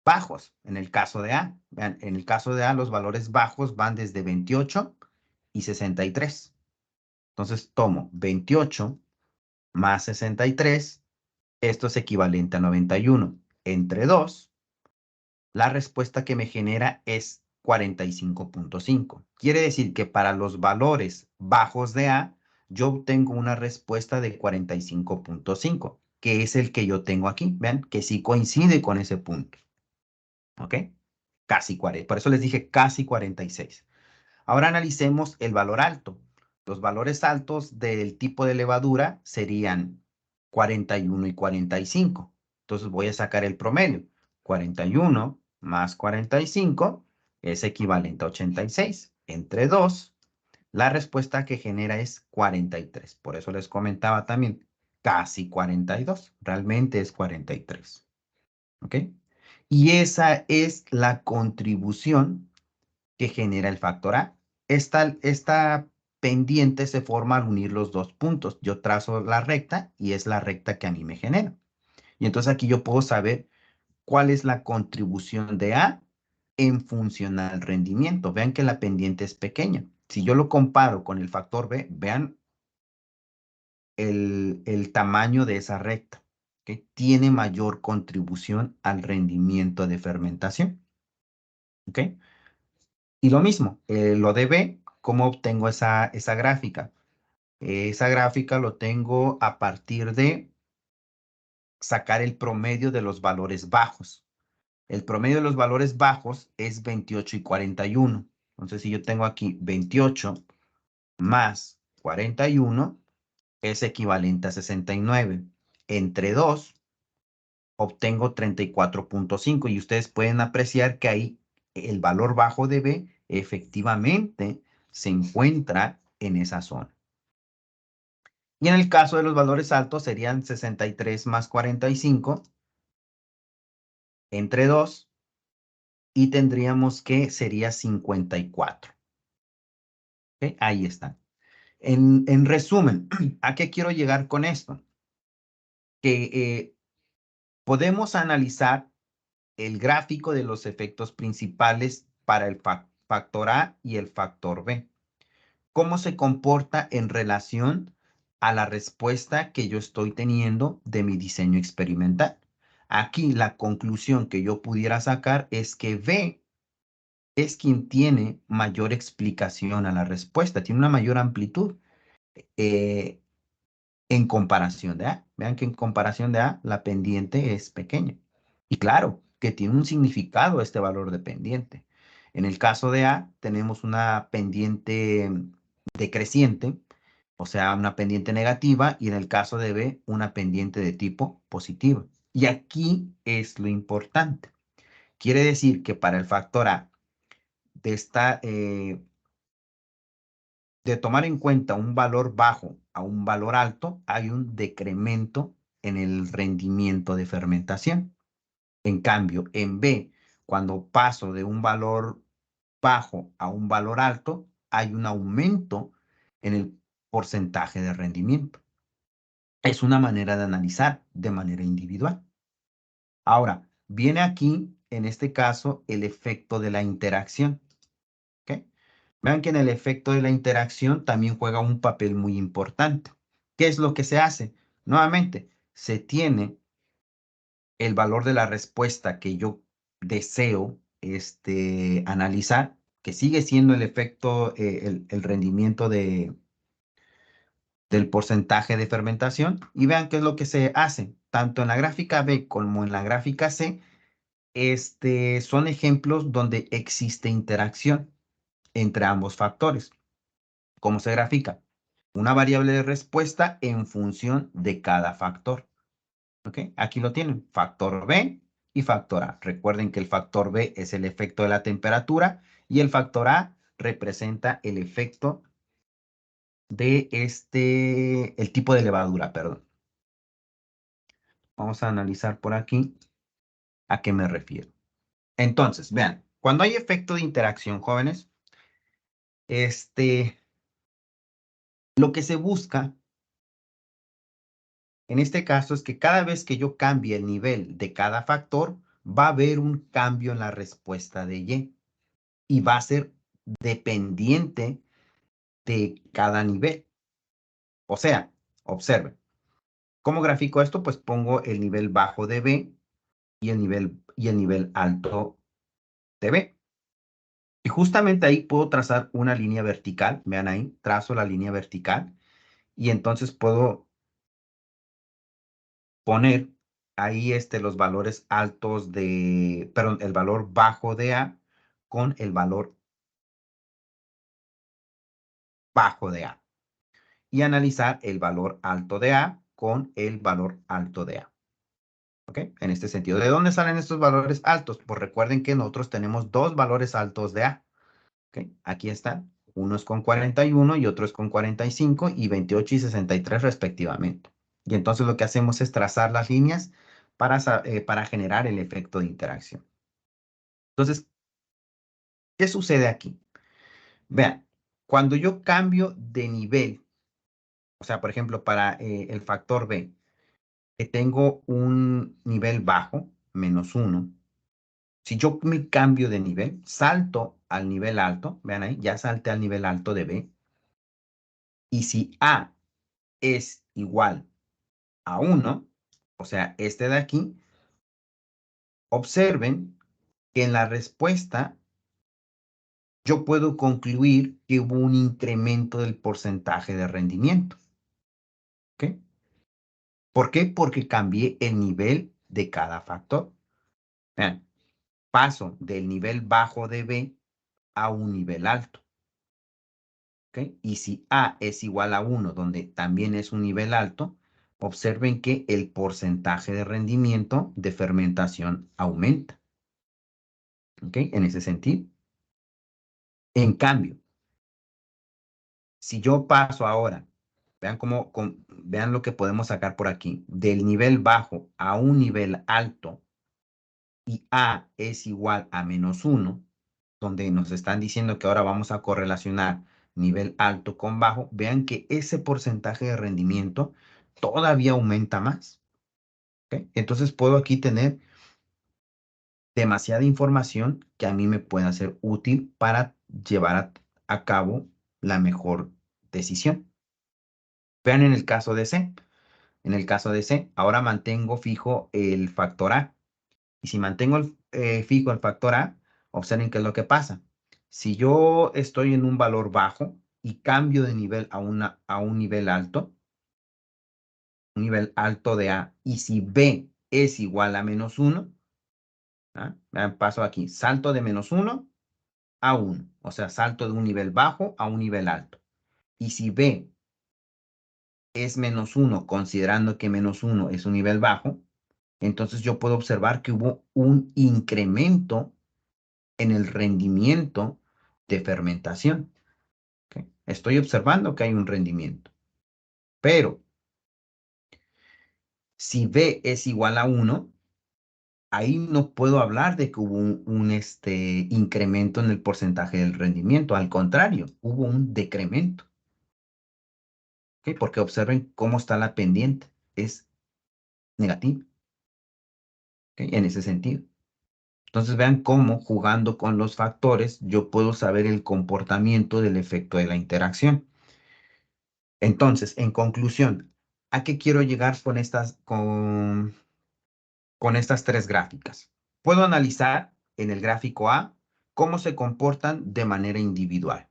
bajos. En el caso de A, vean, en el caso de A, los valores bajos van desde 28 y 63. Entonces tomo 28 más 63, esto es equivalente a 91. Entre 2, la respuesta que me genera es 45.5. Quiere decir que para los valores bajos de A, yo obtengo una respuesta de 45.5, que es el que yo tengo aquí. Vean que sí coincide con ese punto. ¿Ok? Casi 40. Por eso les dije casi 46. Ahora analicemos el valor alto. Los valores altos del tipo de levadura serían 41 y 45. Entonces voy a sacar el promedio. 41 más 45 es equivalente a 86. Entre 2, la respuesta que genera es 43. Por eso les comentaba también, casi 42. Realmente es 43. ¿Ok? Y esa es la contribución que genera el factor A. Esta pendiente se forma al unir los dos puntos. Yo trazo la recta y es la recta que a mí me genera. Y entonces aquí yo puedo saber cuál es la contribución de A en función al rendimiento. Vean que la pendiente es pequeña. Si yo lo comparo con el factor B, vean el tamaño de esa recta, que tiene mayor contribución al rendimiento de fermentación. ¿Ok? Y lo mismo, lo de B, ¿cómo obtengo esa gráfica? Esa gráfica lo tengo a partir de sacar el promedio de los valores bajos. El promedio de los valores bajos es 28 y 41. Entonces, si yo tengo aquí 28 más 41, es equivalente a 69. Entre 2, obtengo 34.5 y ustedes pueden apreciar que ahí el valor bajo de B efectivamente se encuentra en esa zona. Y en el caso de los valores altos serían 63 más 45 entre 2 y tendríamos que sería 54. ¿Ok? Ahí están. En resumen, ¿a qué quiero llegar con esto? Que podemos analizar el gráfico de los efectos principales para el factor A y el factor B. ¿Cómo se comporta en relación a la respuesta que yo estoy teniendo de mi diseño experimental? Aquí la conclusión que yo pudiera sacar es que B es quien tiene mayor explicación a la respuesta, tiene una mayor amplitud. Eh, en comparación de A. Vean que en comparación de A, la pendiente es pequeña. Y claro, que tiene un significado este valor de pendiente. En el caso de A, tenemos una pendiente decreciente, o sea, una pendiente negativa, y en el caso de B, una pendiente de tipo positivo. Y aquí es lo importante. Quiere decir que para el factor A, de esta de tomar en cuenta un valor bajo a un valor alto, hay un decremento en el rendimiento de fermentación. En cambio, en B, cuando paso de un valor bajo a un valor alto, hay un aumento en el porcentaje de rendimiento. Es una manera de analizar de manera individual. Ahora, viene aquí, en este caso, el efecto de la interacción. ¿Ok? Vean que en el efecto de la interacción también juega un papel muy importante. ¿Qué es lo que se hace? Nuevamente, se tiene el valor de la respuesta que yo deseo analizar, que sigue siendo el efecto, el rendimiento del porcentaje de fermentación. Y vean qué es lo que se hace. Tanto en la gráfica B como en la gráfica C, son ejemplos donde existe interacción entre ambos factores. ¿Cómo se grafica? Una variable de respuesta en función de cada factor. ¿Ok? Aquí lo tienen, factor B y factor A. Recuerden que el factor B es el efecto de la temperatura y el factor A representa el efecto de el tipo de levadura, perdón. Vamos a analizar por aquí a qué me refiero. Entonces, vean, cuando hay efecto de interacción, jóvenes, lo que se busca en este caso es que cada vez que yo cambie el nivel de cada factor, va a haber un cambio en la respuesta de y va a ser dependiente de cada nivel. O sea, observen, ¿cómo grafico esto? Pues pongo el nivel bajo de B y el nivel alto de B. Y justamente ahí puedo trazar una línea vertical. Vean ahí, trazo la línea vertical y entonces puedo poner ahí los valores altos perdón, el valor bajo de A con el valor bajo de A. Y analizar el valor alto de A con el valor alto de A. ¿Ok? En este sentido, ¿de dónde salen estos valores altos? Pues recuerden que nosotros tenemos dos valores altos de A. ¿Ok? Aquí están. Uno es con 41 y otro es con 45 y 28 y 63 respectivamente. Y entonces lo que hacemos es trazar las líneas para generar el efecto de interacción. Entonces, ¿qué sucede aquí? Vean, cuando yo cambio de nivel, o sea, por ejemplo, para el factor B, que tengo un nivel bajo, -1, si yo me cambio de nivel, salto al nivel alto, vean ahí, ya salté al nivel alto de B, y si A es igual a 1, o sea, este de aquí, observen que en la respuesta yo puedo concluir que hubo un incremento del porcentaje de rendimiento. ¿Ok? ¿Por qué? Porque cambié el nivel de cada factor. Vean, paso del nivel bajo de B a un nivel alto. ¿Ok? Y si A es igual a 1, donde también es un nivel alto, observen que el porcentaje de rendimiento de fermentación aumenta. ¿Ok? En ese sentido. En cambio, si yo paso ahora Vean vean lo que podemos sacar por aquí. Del nivel bajo a un nivel alto y A es igual a -1, donde nos están diciendo que ahora vamos a correlacionar nivel alto con bajo, vean que ese porcentaje de rendimiento todavía aumenta más. ¿Ok? Entonces puedo aquí tener demasiada información que a mí me puede ser útil para llevar a cabo la mejor decisión. Vean en el caso de C. En el caso de C, ahora mantengo fijo el factor A. Y si mantengo fijo el factor A, observen qué es lo que pasa. Si yo estoy en un valor bajo y cambio de nivel a un nivel alto de A, y si B es igual a -1, ¿ah? Vean, paso aquí, salto de -1 a 1, o sea, salto de un nivel bajo a un nivel alto. Y si B es -1, considerando que -1 es un nivel bajo, entonces yo puedo observar que hubo un incremento en el rendimiento de fermentación. ¿Ok? Estoy observando que hay un rendimiento, pero si B es igual a 1, ahí no puedo hablar de que hubo un incremento en el porcentaje del rendimiento. Al contrario, hubo un decremento. ¿Ok? Porque observen cómo está la pendiente. Es negativa. ¿Ok? En ese sentido. Entonces vean cómo jugando con los factores yo puedo saber el comportamiento del efecto de la interacción. Entonces, en conclusión, ¿a qué quiero llegar con estas tres gráficas? Puedo analizar en el gráfico A cómo se comportan de manera individual.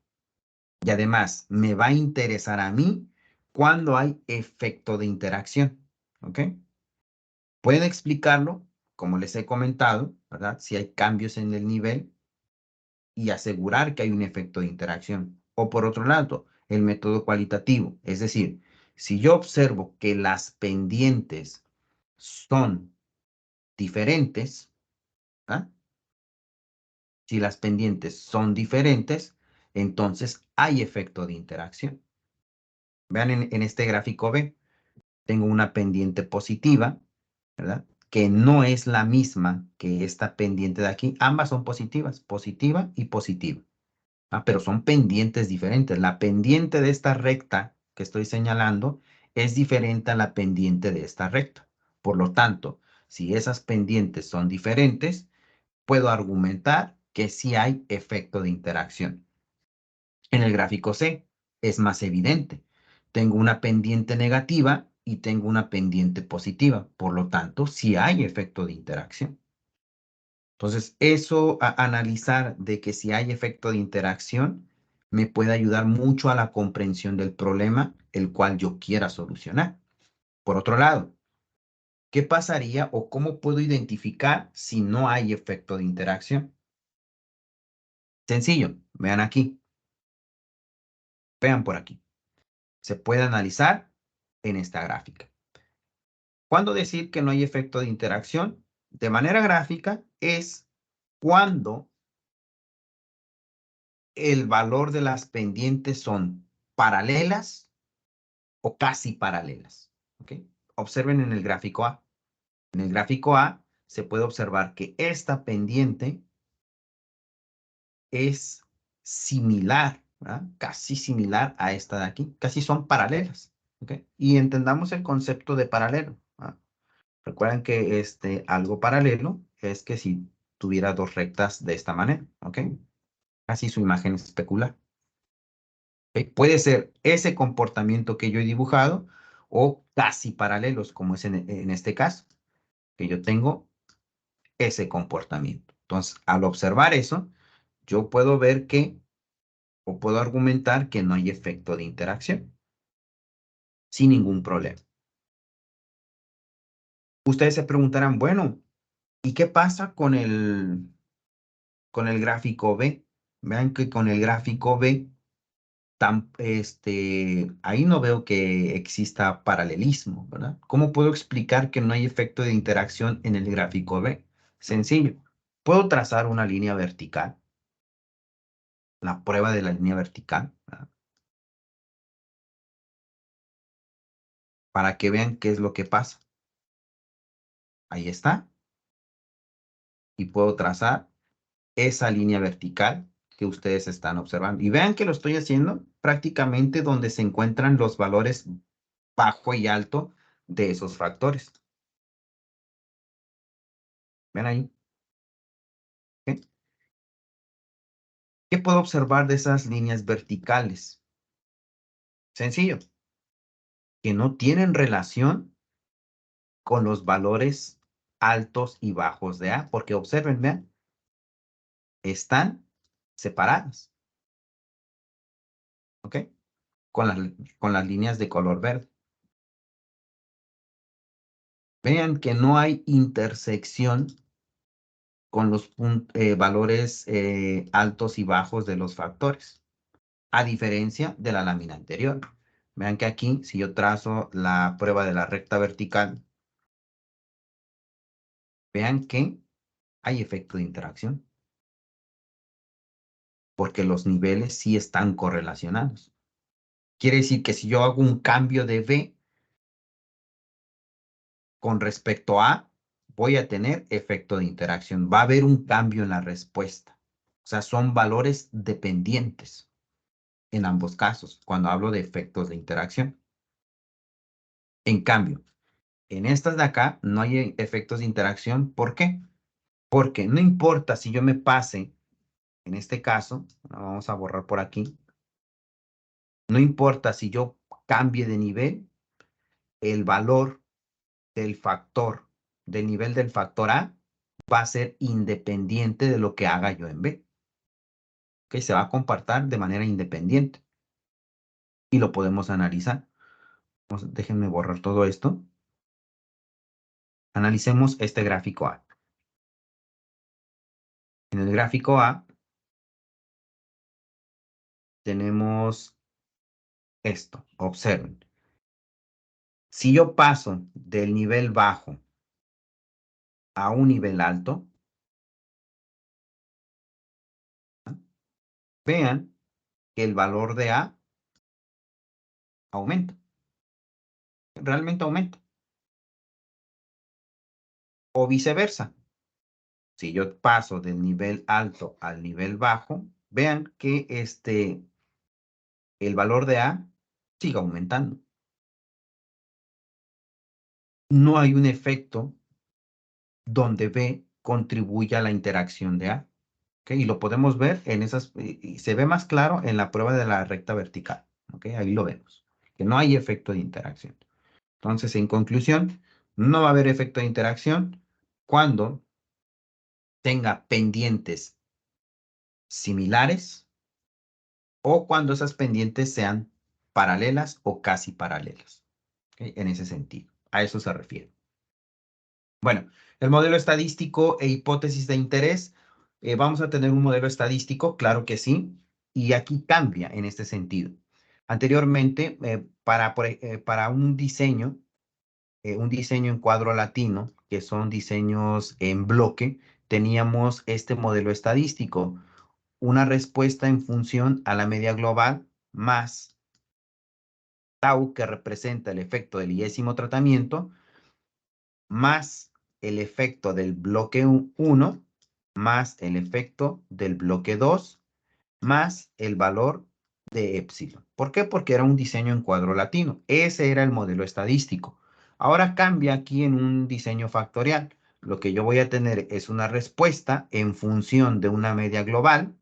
Y además, me va a interesar a mí cuando hay efecto de interacción. ¿Ok? Pueden explicarlo, como les he comentado, ¿verdad? Si hay cambios en el nivel y asegurar que hay un efecto de interacción. O por otro lado, el método cualitativo, es decir, si yo observo que las pendientes son diferentes, ¿ah? Si las pendientes son diferentes, entonces hay efecto de interacción. Vean en este gráfico B, tengo una pendiente positiva, ¿verdad? Que no es la misma que esta pendiente de aquí. Ambas son positivas, positiva y positiva. Pero son pendientes diferentes. La pendiente de esta recta que estoy señalando es diferente a la pendiente de esta recta. Por lo tanto, si esas pendientes son diferentes, puedo argumentar que sí hay efecto de interacción. En el gráfico C es más evidente. Tengo una pendiente negativa y tengo una pendiente positiva. Por lo tanto, sí hay efecto de interacción. Entonces, eso a analizar de que si hay efecto de interacción me puede ayudar mucho a la comprensión del problema, el cual yo quiera solucionar. Por otro lado, ¿qué pasaría o cómo puedo identificar si no hay efecto de interacción? Sencillo, vean aquí, vean por aquí. Se puede analizar en esta gráfica. ¿Cuándo decir que no hay efecto de interacción? De manera gráfica es cuando el valor de las pendientes son paralelas o casi paralelas. ¿Ok? Observen en el gráfico A. En el gráfico A se puede observar que esta pendiente es similar, ¿verdad? Casi similar a esta de aquí. Casi son paralelas. ¿Ok? Y entendamos el concepto de paralelo. ¿Ah? Recuerden que algo paralelo es que si tuviera dos rectas de esta manera. ¿Ok? Así su imagen especular. Puede ser ese comportamiento que yo he dibujado o casi paralelos, como es en este caso, que yo tengo ese comportamiento. Entonces, al observar eso, yo puedo ver que, o puedo argumentar que no hay efecto de interacción, sin ningún problema. Ustedes se preguntarán, bueno, ¿y qué pasa con el gráfico B? Vean que con el gráfico B ahí no veo que exista paralelismo, ¿verdad? ¿Cómo puedo explicar que no hay efecto de interacción en el gráfico B? Sencillo. Puedo trazar una línea vertical, la prueba de la línea vertical, ¿verdad? para que vean qué es lo que pasa. Ahí está. Y puedo trazar esa línea vertical que ustedes están observando. Y vean que lo estoy haciendo prácticamente donde se encuentran los valores bajo y alto de esos factores. ¿Ven ahí? ¿Ok? ¿Qué puedo observar de esas líneas verticales? Sencillo, que no tienen relación con los valores altos y bajos de A, porque observen, vean, están separadas, ¿ok? Con las líneas de color verde. Vean que no hay intersección con los valores altos y bajos de los factores, a diferencia de la lámina anterior. Vean que aquí, si yo trazo la prueba de la recta vertical, vean que hay efecto de interacción, porque los niveles sí están correlacionados. Quiere decir que si yo hago un cambio de B con respecto a, voy a tener efecto de interacción. Va a haber un cambio en la respuesta. O sea, son valores dependientes en ambos casos, cuando hablo de efectos de interacción. En cambio, en estas de acá no hay efectos de interacción. ¿Por qué? Porque no importa si yo me pase, en este caso, vamos a borrar por aquí, no importa si yo cambie de nivel, el valor del factor, del nivel del factor A, va a ser independiente de lo que haga yo en B. ¿Ok? Se va a comportar de manera independiente y lo podemos analizar. Déjenme borrar todo esto. Analicemos este gráfico A. En el gráfico A tenemos esto. Observen. Si yo paso del nivel bajo a un nivel alto, vean que el valor de A aumenta. Realmente aumenta. O viceversa. Si yo paso del nivel alto al nivel bajo, vean que el valor de A sigue aumentando. No hay un efecto donde B contribuye a la interacción de A. ¿Okay? Y lo podemos ver en esas, y se ve más claro en la prueba de la recta vertical. ¿Okay? Ahí lo vemos, que no hay efecto de interacción. Entonces, en conclusión, no va a haber efecto de interacción cuando tenga pendientes similares o cuando esas pendientes sean paralelas o casi paralelas. ¿Okay? En ese sentido, a eso se refiere. Bueno, el modelo estadístico e hipótesis de interés. Vamos a tener un modelo estadístico, claro que sí, y aquí cambia en este sentido. Anteriormente, para un diseño en cuadro latino, que son diseños en bloque, teníamos este modelo estadístico, una respuesta en función a la media global más tau, que representa el efecto del 10º tratamiento, más el efecto del bloque 1, más el efecto del bloque 2, más el valor de épsilon. ¿Por qué? Porque era un diseño en cuadro latino. Ese era el modelo estadístico. Ahora cambia aquí en un diseño factorial. Lo que yo voy a tener es una respuesta en función de una media global,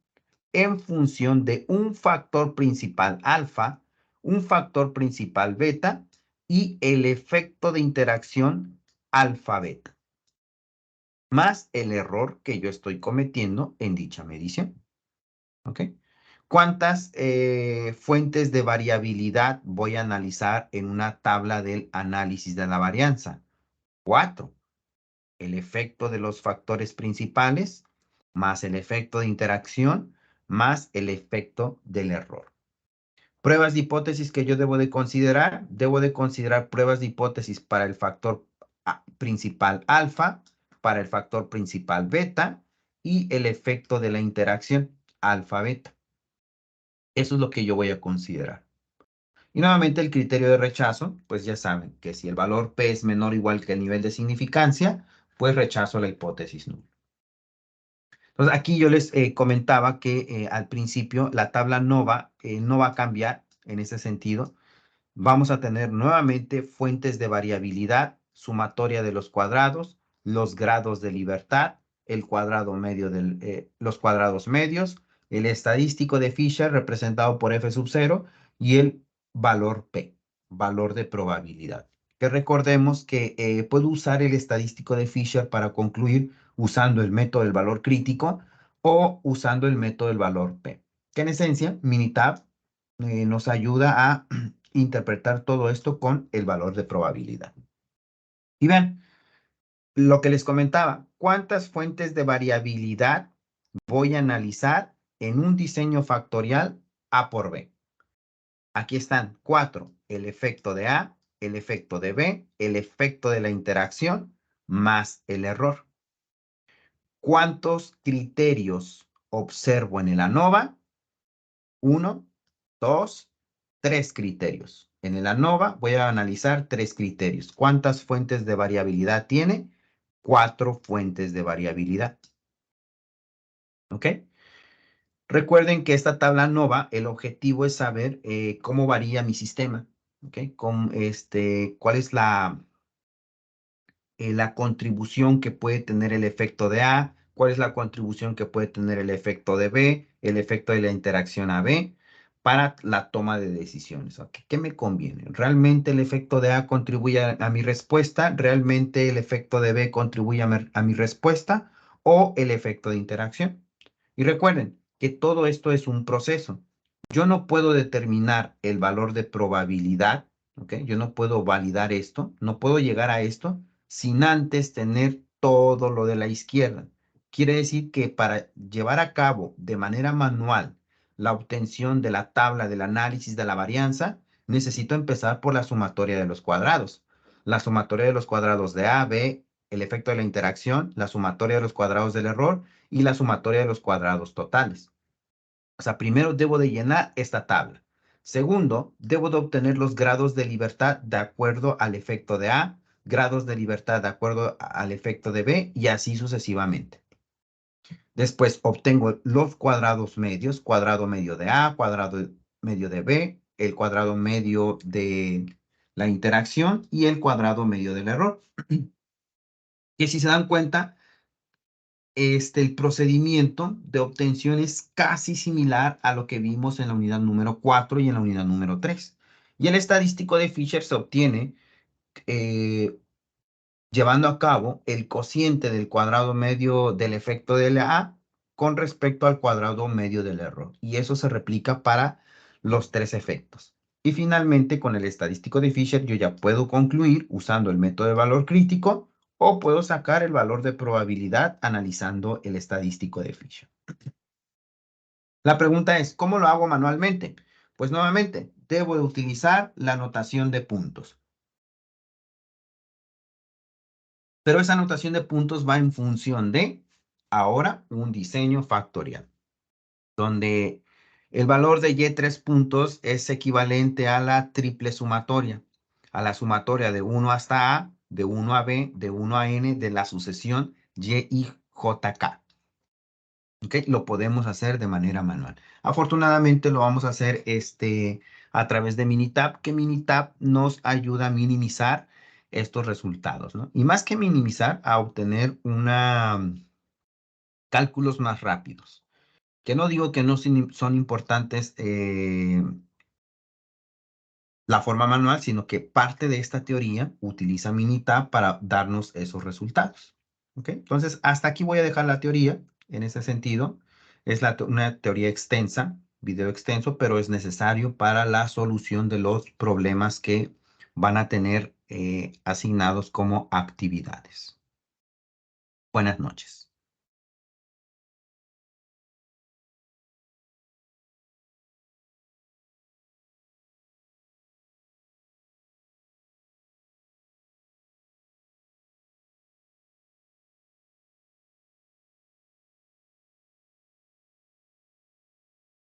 en función de un factor principal alfa, un factor principal beta y el efecto de interacción alfa-beta, más el error que yo estoy cometiendo en dicha medición. ¿Ok? ¿Cuántas fuentes de variabilidad voy a analizar en una tabla del análisis de la varianza? 4. El efecto de los factores principales, más el efecto de interacción, más el efecto del error. Pruebas de hipótesis que yo debo de considerar. Debo de considerar pruebas de hipótesis para el factor principal alfa, para el factor principal beta y el efecto de la interacción alfa-beta. Eso es lo que yo voy a considerar. Y nuevamente el criterio de rechazo, pues ya saben que si el valor P es menor o igual que el nivel de significancia, pues rechazo la hipótesis nula. Entonces aquí yo les comentaba que al principio la tabla no va a cambiar en ese sentido. Vamos a tener nuevamente fuentes de variabilidad, sumatoria de los cuadrados, los grados de libertad, el cuadrado medio los cuadrados medios, el estadístico de Fisher representado por F sub 0 y el valor P, valor de probabilidad. Que recordemos que puedo usar el estadístico de Fisher para concluir usando el método del valor crítico o usando el método del valor P. Que en esencia, Minitab nos ayuda a interpretar todo esto con el valor de probabilidad. Y vean, lo que les comentaba, ¿cuántas fuentes de variabilidad voy a analizar en un diseño factorial A por B? Aquí están 4, el efecto de A, el efecto de B, el efecto de la interacción, más el error. ¿Cuántos criterios observo en el ANOVA? 1, 2, 3 criterios. En el ANOVA voy a analizar 3 criterios. ¿Cuántas fuentes de variabilidad tiene? 4 fuentes de variabilidad. ¿Ok? Recuerden que esta tabla ANOVA, el objetivo es saber cómo varía mi sistema. ¿Ok? ¿Cuál es la contribución que puede tener el efecto de A? ¿Cuál es la contribución que puede tener el efecto de B? El efecto de la interacción AB para la toma de decisiones. ¿Okay? ¿Qué me conviene? ¿Realmente el efecto de A contribuye a mi respuesta? ¿Realmente el efecto de B contribuye a mi respuesta? ¿O el efecto de interacción? Y recuerden que todo esto es un proceso. Yo no puedo determinar el valor de probabilidad, ¿ok? Yo no puedo validar esto, no puedo llegar a esto sin antes tener todo lo de la izquierda. Quiere decir que para llevar a cabo de manera manual la obtención de la tabla del análisis de la varianza, necesito empezar por la sumatoria de los cuadrados. La sumatoria de los cuadrados de A, B, el efecto de la interacción, la sumatoria de los cuadrados del error y la sumatoria de los cuadrados totales. O sea, primero debo de llenar esta tabla. Segundo, debo de obtener los grados de libertad de acuerdo al efecto de A, grados de libertad de acuerdo al efecto de B y así sucesivamente. Después obtengo los cuadrados medios, cuadrado medio de A, cuadrado medio de B, el cuadrado medio de la interacción y el cuadrado medio del error. Que si se dan cuenta, el procedimiento de obtención es casi similar a lo que vimos en la unidad número 4 y en la unidad número 3. Y el estadístico de Fisher se obtiene eh, llevando a cabo el cociente del cuadrado medio del efecto de la A con respecto al cuadrado medio del error. Y eso se replica para los 3 efectos. Y finalmente, con el estadístico de Fisher, yo ya puedo concluir usando el método de valor crítico o puedo sacar el valor de probabilidad analizando el estadístico de Fisher. La pregunta es, ¿cómo lo hago manualmente? Pues nuevamente, debo de utilizar la notación de puntos. Pero esa notación de puntos va en función de, ahora, un diseño factorial, donde el valor de Y3 puntos es equivalente a la triple sumatoria, a la sumatoria de 1 hasta A, de 1 a B, de 1 a N, de la sucesión Y y JK. ¿Okay? Lo podemos hacer de manera manual. Afortunadamente lo vamos a hacer a través de Minitab, que Minitab nos ayuda a minimizar estos resultados, ¿no? Y más que minimizar, a obtener cálculos más rápidos. Que no digo que no son importantes la forma manual, sino que parte de esta teoría utiliza Minitab para darnos esos resultados. ¿Okay? Entonces, hasta aquí voy a dejar la teoría en ese sentido. Es una teoría extensa, video extenso, pero es necesario para la solución de los problemas que van a tener asignados como actividades. Buenas noches.